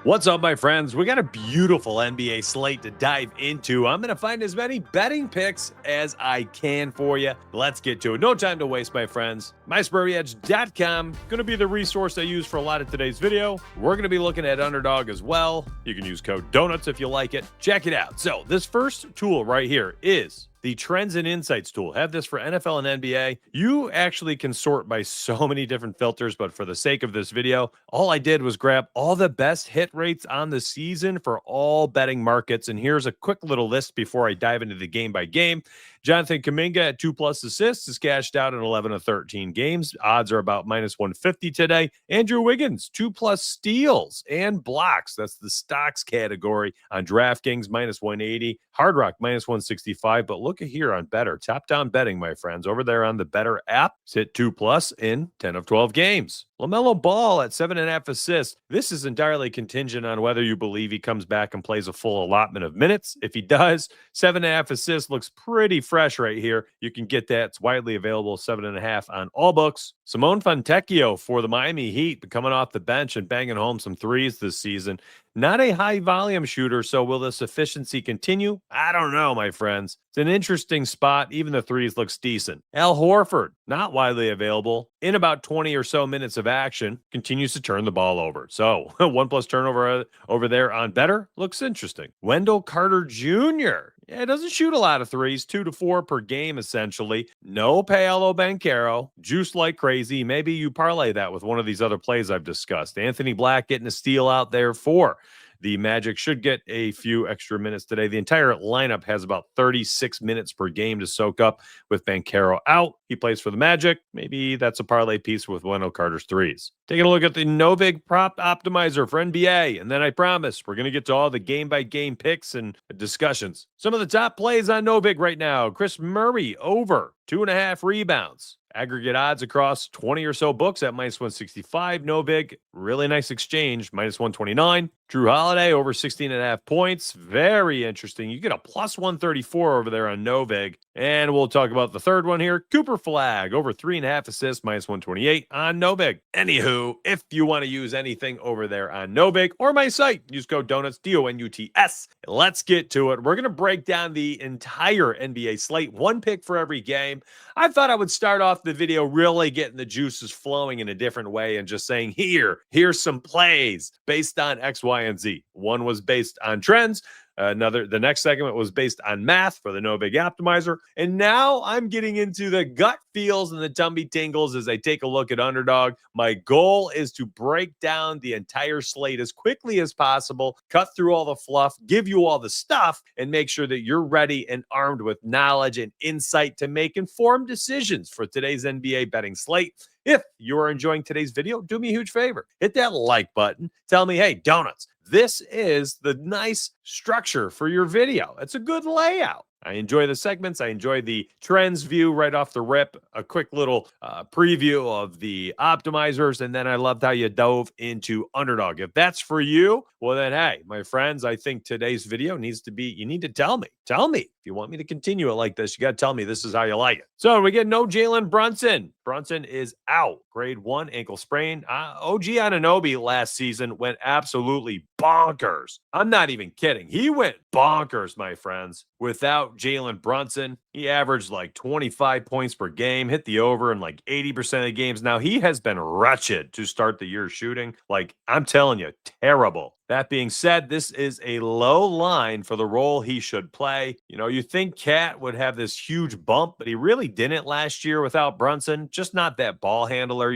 What's up, my friends? We got a beautiful NBA slate to dive into. I'm going to find as many betting picks as I can for you. Let's get to it. No time to waste, my friends. MySpurryEdge.com going to be the resource I use for a lot of today's video. We're going to be looking at Underdog as well. You can use code DONUTS if you like it. Check it out. So this first tool right here is the Trends and Insights tool. Have this for NFL and NBA. You actually can sort by so many different filters, but for the sake of this video, all I did was grab all the best hit rates on the season for all betting markets. And here's a quick little list before I dive into the game by game. Jonathan Kuminga at 2+ assists is cashed out in 11 of 13 games. Odds are about -150 today. Andrew Wiggins, 2+ steals and blocks. That's the stocks category on DraftKings, -180. Hard Rock, -165. But look at here on Better. Top down betting, my friends. Over there on the Better app, hit 2+ in 10 of 12 games. LaMelo Ball at 7.5 assists. This is entirely contingent on whether you believe he comes back and plays a full allotment of minutes. If he does, 7.5 assists looks pretty fresh right here. You can get that. It's widely available, 7.5 on all books. Simone Fontecchio for the Miami Heat, coming off the bench and banging home some threes this season. Not a high volume shooter, so will this efficiency continue? I don't know, my friends. It's an interesting spot. Even the threes looks decent. Al Horford, not widely available. In about 20 or so minutes of action, continues to turn the ball over. So 1+ turnover over there on Better looks interesting. Wendell Carter Jr. Yeah, it doesn't shoot a lot of threes, 2 to 4 per game, essentially. No Paolo Banchero, juice like crazy. Maybe you parlay that with one of these other plays I've discussed. Anthony Black getting a steal out there for the Magic. Should get a few extra minutes today. The entire lineup has about 36 minutes per game to soak up with Banchero out. He plays for the Magic. Maybe that's a parlay piece with Wendell Carter's threes. Taking a look at the Novig prop optimizer for NBA. And then I promise we're going to get to all the game-by-game picks and discussions. Some of the top plays on Novig right now. Chris Murray over 2.5 rebounds. Aggregate odds across 20 or so books at -165. Novig, really nice exchange, -129. Drew Holiday over 16.5 points. Very interesting. You get a +134 over there on Novig. And we'll talk about the third one here. Cooper Flag over 3.5 assists, -128 on Novig. Anywho, if you want to use anything over there on Novig or my site, use code DONUTS, DONUTS. Let's get to it. We're going to break down the entire NBA slate, one pick for every game. I thought I would start off the video really getting the juices flowing in a different way and just saying, here's some plays based on X, Y, and Z. One was based on trends. The next segment was based on math for the Novig optimizer. And now I'm getting into the gut feels and the tummy tingles as I take a look at Underdog. My goal is to break down the entire slate as quickly as possible, cut through all the fluff, give you all the stuff, and make sure that you're ready and armed with knowledge and insight to make informed decisions for today's NBA betting slate. If you are enjoying today's video, do me a huge favor. Hit that like button. Tell me, hey, Donuts, this is the nice structure for your video. It's a good layout. I enjoy the segments. I enjoy the trends view right off the rip, a quick little preview of the optimizers, and then I loved how you dove into Underdog. If that's for you, well then, hey, my friends, I think today's video needs to be, you need to tell me. Tell me if you want me to continue it like this. You got to tell me this is how you like it. So we get no Jalen Brunson. Brunson is out. Grade 1 ankle sprain. OG Anunoby last season went absolutely bonkers. I'm not even kidding. He went bonkers, my friends. Without Jalen Brunson, he averaged like 25 points per game, hit the over in like 80% of the games. Now, he has been wretched to start the year shooting. Like, I'm telling you, terrible. That being said, this is a low line for the role he should play. You know, you think Cat would have this huge bump, but he really didn't last year without Brunson. Just not that ball handler.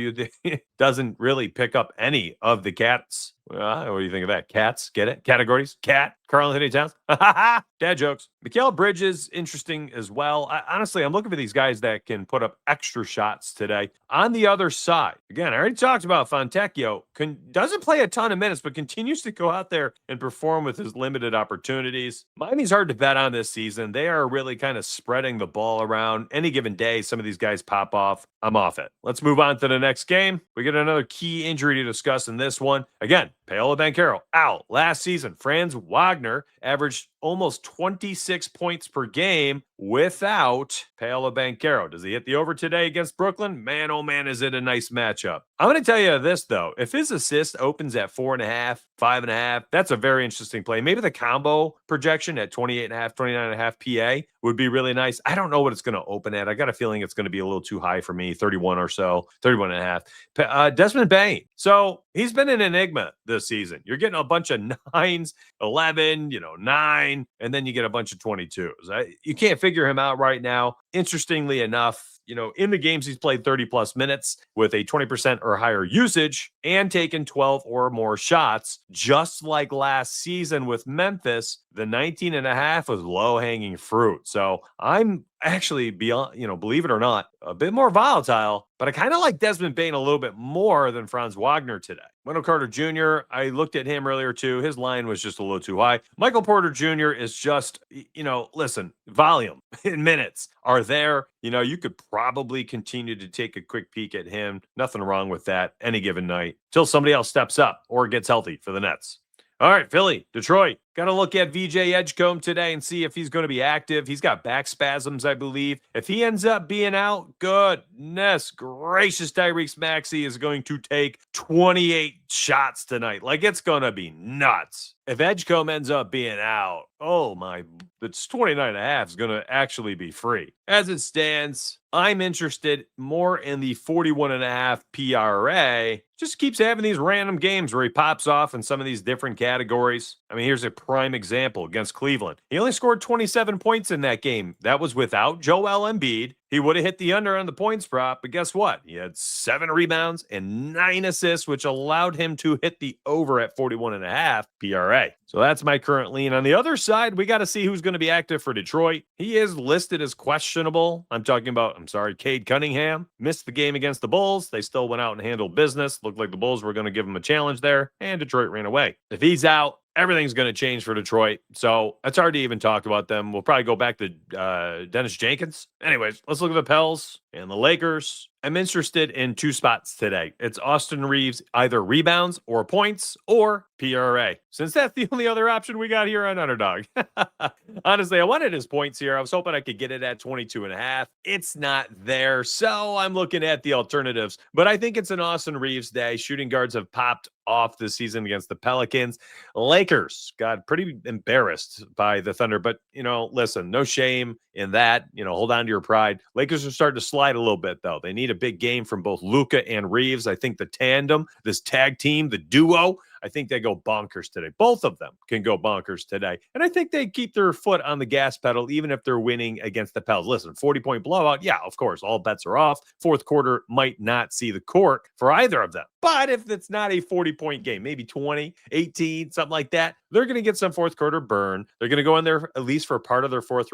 Doesn't really pick up any of the Cats. What do you think of that? Cats, get it? Categories? Cat, Karl-Anthony Towns? Dad jokes. Mikal Bridges, interesting as well. Honestly, I'm looking for these guys that can put up extra shots today. On the other side, again, I already talked about Fontecchio. Doesn't play a ton of minutes, but continues to go out there and perform with his limited opportunities. Miami's hard to bet on this season. They are really kind of spreading the ball around. Any given day, some of these guys pop off. I'm off it. Let's move on to the next game. We get another key injury to discuss in this one. Again, Paolo Banchero out. Last season, Franz Wagner averaged almost 26 points per game without Paolo Banchero. Does he hit the over today against Brooklyn? Man, oh man, is it a nice matchup. I'm going to tell you this, though. If his assist opens at 4.5, 5.5, that's a very interesting play. Maybe the combo projection at 28.5, 29.5 PA would be really nice. I don't know what it's going to open at. I got a feeling it's going to be a little too high for me, 31 or so, 31.5. Desmond Bain. So he's been an enigma this season. You're getting a bunch of nines, 11, 9, and then you get a bunch of 22s. You can't figure him out right now. Interestingly enough, in the games he's played 30 plus minutes with a 20% or higher usage and taken 12 or more shots, just like last season with Memphis, the 19.5 was low hanging fruit. So I'm actually beyond, believe it or not, a bit more volatile, but I kind of like Desmond Bain a little bit more than Franz Wagner today. Wendell Carter Jr., I looked at him earlier too. His line was just a little too high. Michael Porter Jr. is just, listen, volume in minutes are there. You could probably continue to take a quick peek at him. Nothing wrong with that any given night till somebody else steps up or gets healthy for the Nets. All right, Philly, Detroit. Got to look at VJ Edgecombe today and see if he's going to be active. He's got back spasms, I believe. If he ends up being out, goodness gracious, Tyrese Maxey is going to take 28 shots tonight. Like, it's going to be nuts. If Edgecombe ends up being out, oh my, it's 29.5 is going to actually be free. As it stands, I'm interested more in the 41.5 PRA. Just keeps having these random games where he pops off in some of these different categories. I mean, here's a prime example against Cleveland. He only scored 27 points in that game. That was without Joel Embiid. He would have hit the under on the points prop, but guess what? He had 7 rebounds and 9 assists, which allowed him to hit the over at 41.5 PRA. So that's my current lean. On the other side, we got to see who's going to be active for Detroit. He is listed as questionable. Cade Cunningham. Missed the game against the Bulls. They still went out and handled business. Looked like the Bulls were going to give him a challenge there, and Detroit ran away. If he's out, everything's going to change for Detroit. So it's hard to even talk about them. We'll probably go back to Dennis Jenkins. Anyways, let's look at the Pels and the Lakers. I'm interested in 2 spots today. It's Austin Reeves, either rebounds or points or PRA, since that's the only other option we got here on Underdog. Honestly, I wanted his points here. I was hoping I could get it at 22.5. It's not there, so I'm looking at the alternatives. But I think it's an Austin Reeves day. Shooting guards have popped off this season against the Pelicans. Lakers got pretty embarrassed by the Thunder, but listen, no shame in that. Hold on to your pride. Lakers are starting to slide a little bit, though. They need a big game from both Luka and Reeves. I think the tandem, this tag team, the duo, I think they go bonkers today. Both of them can go bonkers today. And I think they keep their foot on the gas pedal, even if they're winning against the Pels. Listen, 40-point blowout. Yeah, of course, all bets are off. Fourth quarter might not see the court for either of them. But if it's not a 40-point game, maybe 20, 18, something like that, they're going to get some fourth quarter burn. They're going to go in there at least for part of their fourth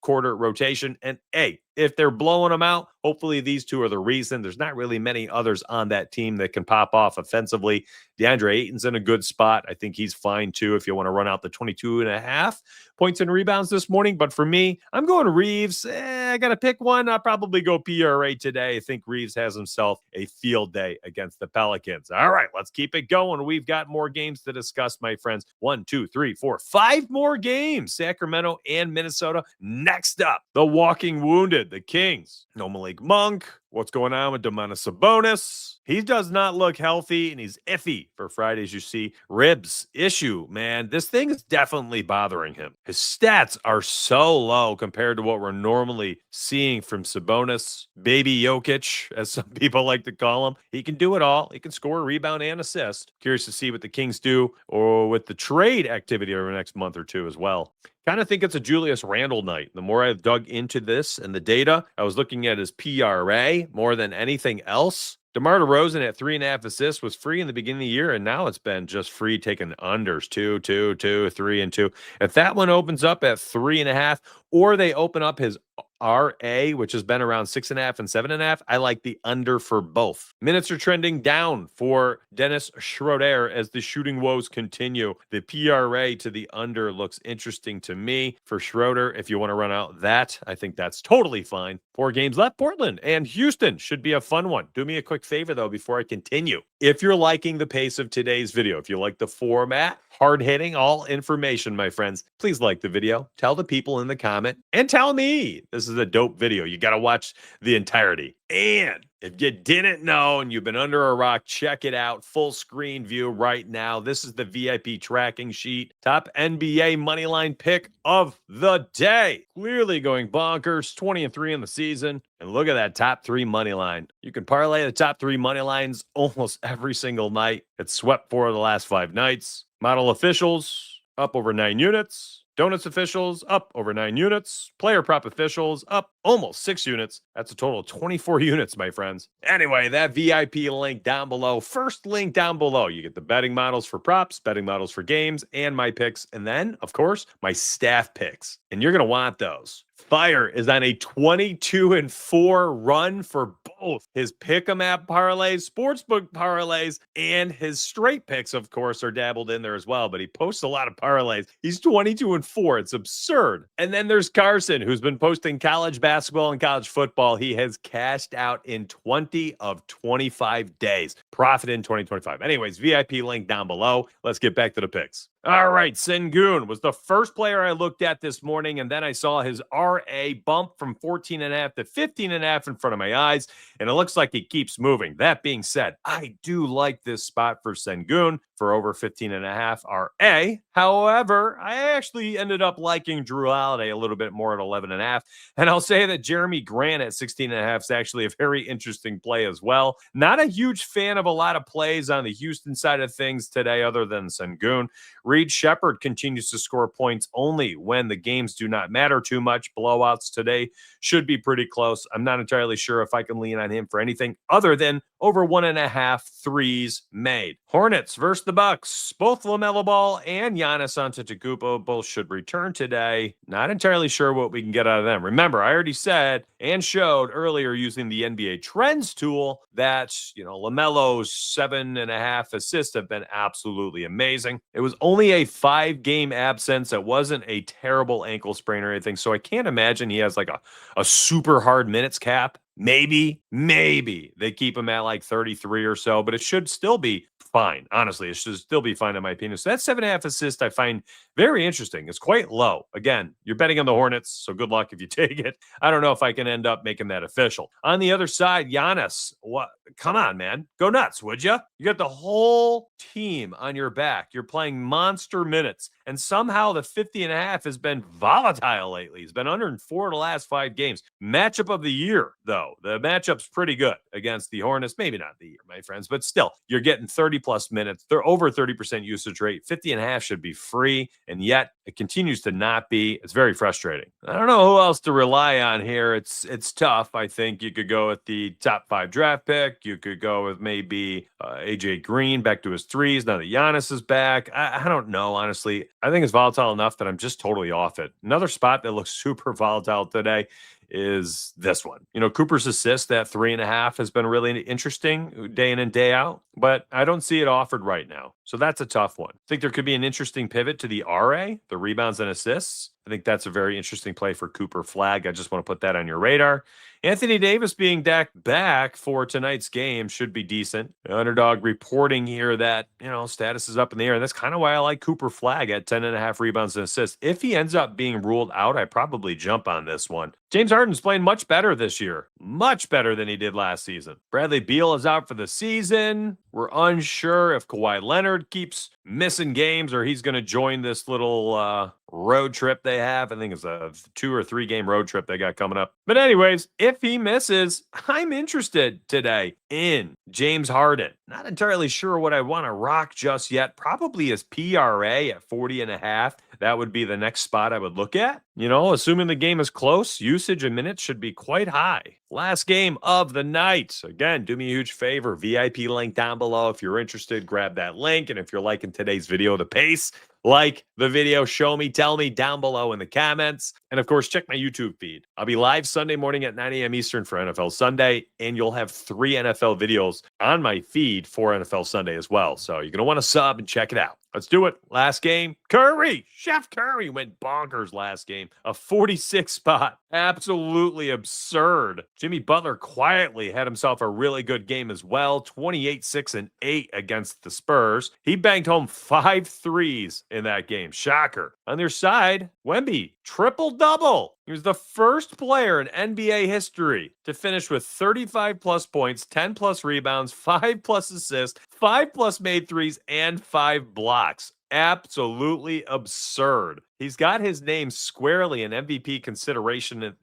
quarter rotation. And hey, if they're blowing them out, hopefully these two are the reason. There's not really many others on that team that can pop off offensively. DeAndre Ayton's in a good spot. I think he's fine too if you want to run out the 22.5 points and rebounds this morning. But for me, I'm going Reeves. I got to pick one. I'll probably go PRA today. I think Reeves has himself a field day against the Pelicans. All right, let's keep it going. We've got more games to discuss, my friends. 1, 2, 3, 4, 5 more games. Sacramento and Minnesota. Next up, the walking wounded, the Kings. No Malik Monk. What's going on with Domantas Sabonis? He does not look healthy, and he's iffy for Fridays. You see, ribs issue, man. This thing is definitely bothering him. His stats are so low compared to what we're normally seeing from Sabonis. Baby Jokic, as some people like to call him. He can do it all. He can score, rebound, and assist. Curious to see what the Kings do or with the trade activity over the next month or two as well. Kind of think it's a Julius Randle night. The more I've dug into this and the data, I was looking at his PRA more than anything else. DeMar DeRozan at 3.5 assists was free in the beginning of the year, and now it's been just free taking unders 2, 2, 2, 3, and 2. If that one opens up at 3.5, or they open up his RA, which has been around 6.5 and 7.5, I like the under for both. Minutes are trending down for Dennis Schroeder as the shooting woes continue. The PRA to the under looks interesting to me for Schroeder. If you want to run out that, I think that's totally fine. 4 games left. Portland and Houston should be a fun one. Do me a quick favor, though, before I continue. If you're liking the pace of today's video, if you like the format, hard hitting, all information, my friends, please like the video, tell the people in the comment, and tell me this is a dope video. You got to watch the entirety. And if you didn't know and you've been under a rock, check it out. Full screen view right now. This is the VIP tracking sheet. Top NBA moneyline pick of the day. Clearly going bonkers. 20-3 in the season. And look at that top 3 money line. You can parlay the top 3 money lines almost every single night. It's swept 4 of the last 5 nights. Model officials up over 9 units. Donuts officials up over 9 units. Player prop officials up almost 6 units. That's a total of 24 units, my friends. Anyway, that VIP link down below. First link down below. You get the betting models for props, betting models for games, and my picks. And then, of course, my staff picks. And you're going to want those. Fire is on a 22-4 run for both his pick-em app parlays, sportsbook parlays, and his straight picks, of course, are dabbled in there as well. But he posts a lot of parlays. He's 22-4. It's absurd. And then there's Carson, who's been posting college basketball and college football. He has cashed out in 20 of 25 days. Profit in 2025. Anyways, VIP link down below. Let's get back to the picks. All right, Sengun was the first player I looked at this morning, and then I saw his RA bump from 14.5 to 15.5 in front of my eyes, and it looks like he keeps moving. That being said, I do like this spot for Sengun for over 15.5 RA. However, I actually ended up liking Drew Holiday a little bit more at 11.5, and I'll say that Jeremy Grant at 16.5 is actually a very interesting play as well. Not a huge fan of a lot of plays on the Houston side of things today other than Sengun. Reed Shepard continues to score points only when the games do not matter too much. Blowouts today should be pretty close. I'm not entirely sure if I can lean on him for anything other than over 1.5 threes made. Hornets versus the Bucks. Both LaMelo Ball and Giannis Antetokounmpo both should return today. Not entirely sure what we can get out of them. Remember, I already said and showed earlier using the NBA Trends tool that, LaMelo's 7.5 assists have been absolutely amazing. It was only a 5-game absence. It wasn't a terrible ankle sprain or anything. So I can't imagine he has like a super hard minutes cap. Maybe they keep him at like 33 or so, but it should still be fine. Honestly, it should still be fine in my opinion. So that 7.5 assist I find very interesting. It's quite low. Again, you're betting on the Hornets, so good luck if you take it. I don't know if I can end up making that official. On the other side, Giannis, what? Come on, man. Go nuts, would you? You got the whole team on your back. You're playing monster minutes, and somehow the 50.5 has been volatile lately. He's been under 4 of the last 5 games. Matchup of the year, though. The matchup's pretty good against the Hornets. Maybe not the year, my friends, but still, you're getting 30-plus minutes. They're over 30% usage rate. 50.5 should be free, and yet it continues to not be. It's very frustrating. I don't know who else to rely on here. It's tough. I think you could go with the top 5 draft pick. You could go with maybe AJ Green back to his threes. Now that Giannis is back, I don't know, honestly. I think it's volatile enough that I'm just totally off it. Another spot that looks super volatile today is this one. Cooper's assist at 3.5 has been really interesting day in and day out, but I don't see it offered right now. So that's a tough one. I think there could be an interesting pivot to the RA, the rebounds and assists. I think that's a very interesting play for Cooper Flag. I just want to put that on your radar. Anthony Davis being back for tonight's game should be decent. The Underdog reporting here that, status is up in the air. And that's kind of why I like Cooper Flag at 10.5 rebounds and assists. If he ends up being ruled out, I probably jump on this one. James Harden's playing much better this year. Much better than he did last season. Bradley Beal is out for the season. We're unsure if Kawhi Leonard keeps missing games or he's going to join this little road trip they have. I think it's a 2 or 3 game road trip they got coming up. But anyways, if he misses, I'm interested today in James Harden. Not entirely sure what I want to rock just yet. Probably his PRA at 40.5. That would be the next spot I would look at. Assuming the game is close, usage and minutes should be quite high. Last game of the night. Again, do me a huge favor. VIP link down below. If you're interested, grab that link. And if you're liking today's video, the pace, like the video, show me, tell me down below in the comments. And of course, check my YouTube feed. I'll be live Sunday morning at 9 a.m. Eastern for NFL Sunday, and you'll have 3 NFL videos on my feed for NFL Sunday as well. So you're going to want to sub and check it out. Let's do it. Last game, Chef Curry went bonkers last game. A 46 spot. Absolutely absurd. Jimmy Butler quietly had himself a really good game as well. 28, 6, and 8 against the Spurs. He banged home 5 threes in that game. Shocker. On their side, Wemby, triple-double. He was the first player in NBA history to finish with 35 plus points, 10 plus rebounds, 5 plus assists, 5 plus made threes, and 5 blocks. Absolutely absurd. He's got his name squarely in MVP consideration at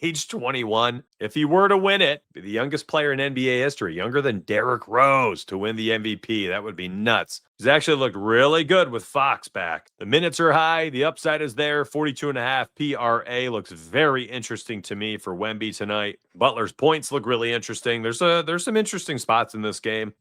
age 21. If he were to win it, be the youngest player in NBA history, younger than Derrick Rose to win the MVP. That would be nuts. He's actually looked really good with Fox back. The minutes are high. The upside is there. 42.5 PRA looks very interesting to me for Wemby tonight. Butler's points look really interesting. There's some interesting spots in this game.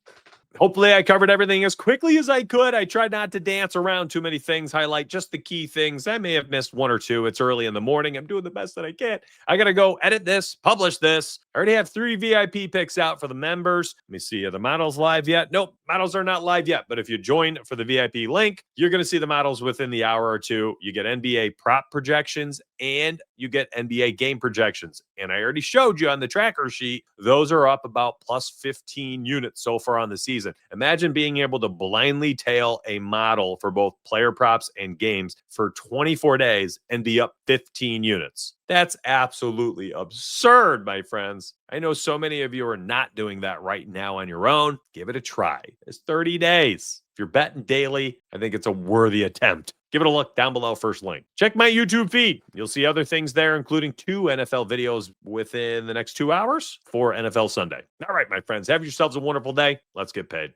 Hopefully I covered everything as quickly as I could. I tried not to dance around too many things, highlight just the key things. I may have missed 1 or 2. It's early in the morning. I'm doing the best that I can. I got to go edit this, publish this. I already have 3 VIP picks out for the members. Let me see. Are the models live yet? Nope, models are not live yet. But if you join for the VIP link, you're going to see the models within the hour or 2. You get NBA prop projections and you get NBA game projections. And I already showed you on the tracker sheet, those are up about plus 15 units so far on the season. Imagine being able to blindly tail a model for both player props and games for 24 days and be up 15 units. That's absolutely absurd, my friends. I know so many of you are not doing that right now on your own. Give it a try. It's 30 days. If you're betting daily, I think it's a worthy attempt. Give it a look down below, first link. Check my YouTube feed. You'll see other things there, including 2 NFL videos within the next 2 hours for NFL Sunday. All right, my friends, have yourselves a wonderful day. Let's get paid.